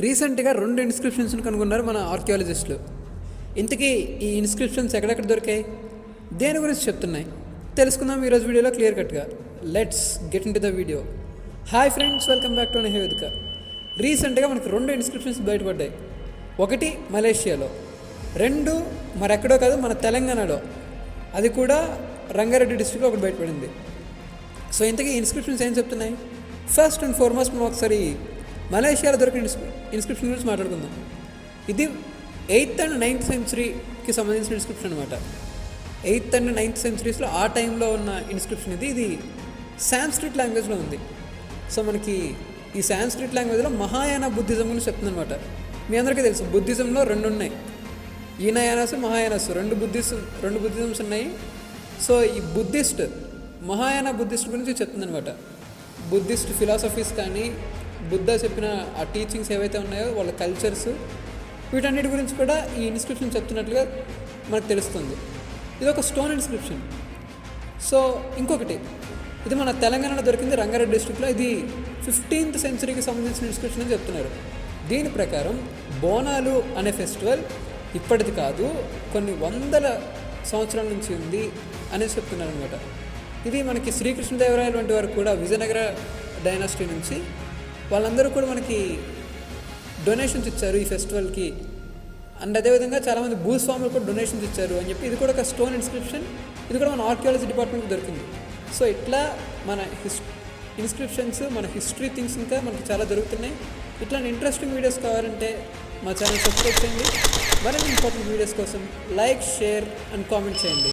రీసెంట్గా 2 ఇన్స్క్రిప్షన్స్ని కనుగొన్నారు మన ఆర్కియాలజిస్టులు. ఇంతకీ ఈ ఇన్స్క్రిప్షన్స్ ఎక్కడెక్కడ దొరికాయి, దేని గురించి చెప్తున్నాయి తెలుసుకుందాం ఈరోజు వీడియోలో క్లియర్ కట్గా. Let's get in to the video. Hi friends, welcome back to నివేదిక. రీసెంట్గా మనకి 2 ఇన్స్క్రిప్షన్స్ బయటపడ్డాయి. ఒకటి మలేషియాలో, 2 మరెక్కడో కాదు మన తెలంగాణలో, అది కూడా రంగారెడ్డి డిస్ట్రిక్ట్లో ఒకటి బయటపడింది. సో ఇంతకీ ఇన్స్క్రిప్షన్స్ ఏం చెప్తున్నాయి? ఫస్ట్ అండ్ ఫార్మోస్ట్ మనం ఒకసారి మలేషియాలో దొరికిన ఇన్స్క్రిప్షన్ గురించి మాట్లాడుకుందాం. ఇది 8th and 9th సెంచరీకి సంబంధించిన ఇన్స్క్రిప్షన్ అనమాట. 8th and 9th సెంచరీస్లో ఆ టైంలో ఉన్న ఇన్స్క్రిప్షన్ ఇది సాంస్క్రిట్ లాంగ్వేజ్లో ఉంది. సో మనకి ఈ సాంస్క్రిట్ లాంగ్వేజ్లో మహాయాన బుద్ధిజం గురించి చెప్తుందనమాట. మీ అందరికీ తెలుసు, బుద్ధిజంలో 2 ఉన్నాయి, ఈనయానాస్ మహాయానాస్, రెండు బుద్ధిజమ్స్ ఉన్నాయి. సో ఈ మహాయాన బుద్ధిస్ట్ గురించి చెప్తుందనమాట. బుద్ధిస్ట్ ఫిలాసఫీస్ కానీ, బుద్ధ చెప్పిన ఆ టీచింగ్స్ ఏవైతే ఉన్నాయో వాళ్ళ కల్చర్స్, వీటన్నిటి గురించి కూడా ఈ ఇన్స్క్రిప్షన్ చెప్తున్నట్లుగా మనకు తెలుస్తుంది. ఇది ఒక స్టోన్ ఇన్స్క్రిప్షన్. సో ఇంకొకటి, ఇది మన తెలంగాణలో దొరికింది, రంగారెడ్డి డిస్ట్రిక్ట్లో. ఇది 15th సెంచరీకి సంబంధించిన ఇన్స్క్రిప్షన్ అని చెప్తున్నారు. దీని ప్రకారం బోనాలు అనే ఫెస్టివల్ ఇప్పటిది కాదు, కొన్ని వందల సంవత్సరాల నుంచి ఉంది అనేసి చెప్తున్నారు అనమాట. ఇది మనకి శ్రీకృష్ణదేవరాయలు వంటి వారు కూడా విజయనగర డైనాసిటీ నుంచి వాళ్ళందరూ కూడా మనకి డొనేషన్స్ ఇచ్చారు ఈ ఫెస్టివల్కి. అండ్ అదేవిధంగా చాలామంది భూస్వాములు కూడా డొనేషన్స్ ఇచ్చారు అని చెప్పి ఇది కూడా ఒక స్టోన్ ఇన్స్క్రిప్షన్. ఇది కూడా మన ఆర్కియాలజీ డిపార్ట్మెంట్కి దొరికింది. సో ఇట్లా మన ఇన్స్క్రిప్షన్స్, మన హిస్టరీ థింగ్స్ ఇంకా మనకి చాలా దొరుకుతున్నాయి. ఇట్లాంటి ఇంట్రెస్టింగ్ వీడియోస్ కావాలంటే మా ఛానల్ సబ్స్క్రైబ్ చేయండి. మరిన్ని ఇంపార్టెంట్ వీడియోస్ కోసం లైక్, షేర్ అండ్ కామెంట్ చేయండి.